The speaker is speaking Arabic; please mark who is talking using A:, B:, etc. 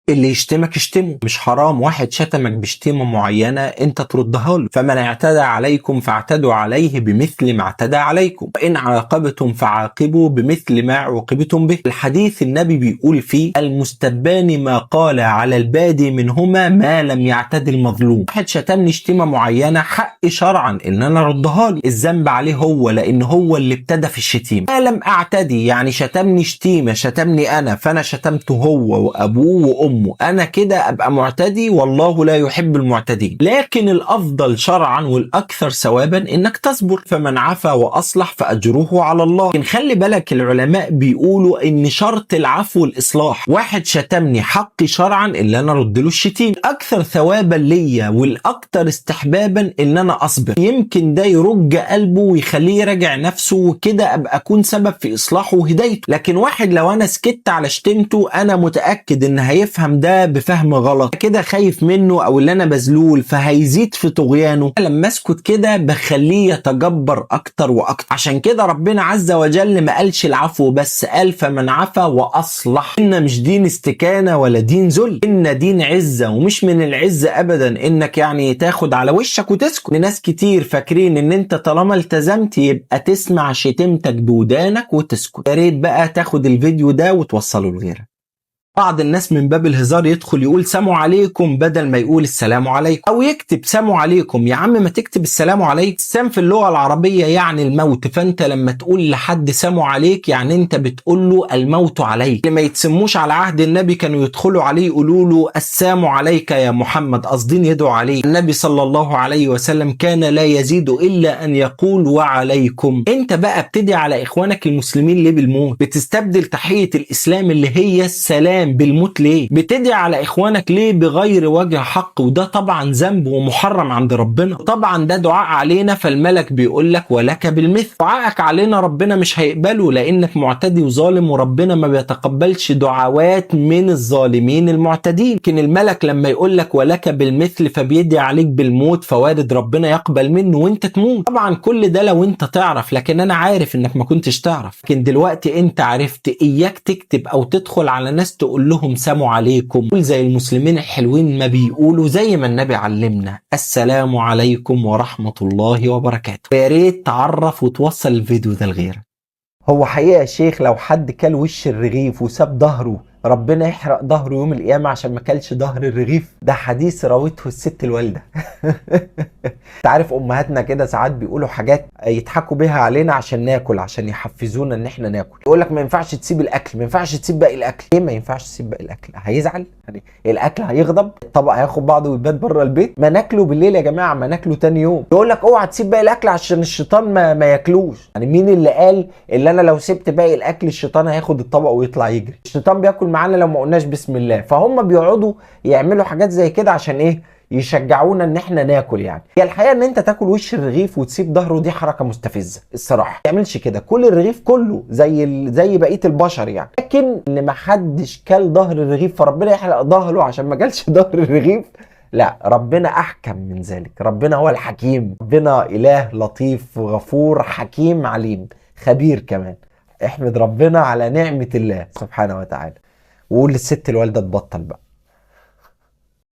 A: اللي يشتمك اشتمه، مش حرام واحد شتمك بشتيمة معينة انت تردها له. فمن اعتدى عليكم فاعتدوا عليه بمثل ما اعتدى عليكم، وإن عاقبتم فعاقبوا بمثل ما عوقبتم به. الحديث النبي بيقول فيه المستبان ما قال على البادي منهما ما لم يعتدي المظلوم. واحد شتمني شتيمة معينة حق شرعا ان انا اردها له، الذنب عليه هو لان هو اللي ابتدى في الشتيمة. ما لم اعتدي يعني شتمني شتيمة، شتمني انا فانا شتمته هو وابوه وامه، انا كده ابقى معتدي، والله لا يحب المعتدين. لكن الافضل شرعا والاكثر ثوابا انك تصبر، فمن عفا واصلح فاجره على الله. لكن خلي بالك العلماء بيقولوا ان شرط العفو والاصلاح. واحد شتمني حقي شرعا اللي انا ارد له الشتيم، اكثر ثوابا ليا والاكثر استحبابا ان انا اصبر، يمكن ده يرج قلبه ويخليه يراجع نفسه، وكده ابقى اكون سبب في اصلاحه وهدايته. لكن واحد لو انا سكت على شتمته انا متاكد ان هيفهم ده بفهم غلط، كده خايف منه او اللي انا بذلول فهيزيد في طغيانه. لما اسكت كده بخليه يتجبر اكتر واكتر. عشان كده ربنا عز وجل ما قالش العفو بس، قال فمن عفا واصلح. ان مش دين استكانه ولا دين ذل، ان دين عزه، ومش من العزه ابدا انك يعني تاخد على وشك وتسكت. ناس كتير فاكرين ان انت طالما التزمت يبقى تسمع شتمتك بودانك وتسكت. يا ريت بقى تاخد الفيديو ده وتوصله لغيرك. بعض الناس من باب الهزار يدخل يقول سلام عليكم بدل ما يقول السلام عليكم، او يكتب سلام عليكم. يا عم ما تكتب السلام عليكم، السلام في اللغة العربية يعني الموت، فانت لما تقول لحد سلام عليك يعني انت بتقول له الموت عليك. اللي ما يتسموش على عهد النبي كانوا يدخلوا عليه يقولوا له السلام عليك يا محمد، قصدين يدعوا عليه. النبي صلى الله عليه وسلم كان لا يزيد الا ان يقول وعليكم. انت بقى بتدعي على اخوانك المسلمين ليه بالموت؟ بتستبدل تحية الاسلام اللي هي السلام بالموت ليه؟ بتدعي على اخوانك ليه بغير وجه حق؟ وده طبعا ذنب ومحرم عند ربنا. طبعا ده دعاء علينا، فالملك بيقول لك ولك بالمثل. دعائك علينا ربنا مش هيقبله لانك معتدي وظالم، وربنا ما بيتقبلش دعوات من الظالمين المعتدين. لكن الملك لما يقول لك ولك بالمثل فبيدعي عليك بالموت، فوارد ربنا يقبل منه وانت تموت. طبعا كل ده لو انت تعرف، لكن انا عارف انك ما كنتش تعرف. لكن دلوقتي انت عرفت، اياك تكتب او تدخل على ناس تقول لهم سلام عليكم. قول زي المسلمين الحلوين ما بيقولوا، زي ما النبي علمنا السلام عليكم ورحمة الله وبركاته. يا ريت تعرف وتوصل الفيديو ده لغيرك. هو حقيقة يا شيخ لو حد كل وش الرغيف وساب ظهره ربنا يحرق ظهره يوم القيامة عشان ما كلش ظهر الرغيف؟ ده حديث راوته الست الوالدة. انت عارف امهاتنا كده ساعات بيقولوا حاجات يضحكوا بيها علينا عشان ناكل، عشان يحفزونا ان احنا ناكل. يقول لك ما ينفعش تسيب الاكل، ما ينفعش تسيب باقي الاكل. ايه ما ينفعش تسيب باقي الاكل؟ هيزعل يعني؟ الاكل هيغضب؟ الطبق هياخد بعضه ويبات بره البيت؟ ما ناكله بالليل يا جماعه، ما ناكله تاني يوم. يقول لك اوعى تسيب باقي الاكل عشان الشيطان ما ياكلوش. يعني مين اللي قال اللي انا لو سبت باقي الاكل الشيطان هياخد الطبق ويطلع يجري؟ الشيطان بياكل معانا لو ما قلناش بسم الله. فهم بيقعدوا يعملوا حاجات زي كده عشان ايه؟ يشجعونا ان احنا ناكل. يعني هي الحقيقه ان انت تاكل وش الرغيف وتسيب ظهره دي حركه مستفزه الصراحه. ما تعملش كده، كل الرغيف كله زي بقيه البشر يعني. لكن ان ما حدش كل ظهر الرغيف فربنا يحرق ظهره عشان ما جالش ظهر الرغيف، لا، ربنا احكم من ذلك. ربنا هو الحكيم، ربنا اله لطيف غفور حكيم عليم خبير كمان. احمد ربنا على نعمه الله سبحانه وتعالى. وقول للست الوالده تبطل بقى.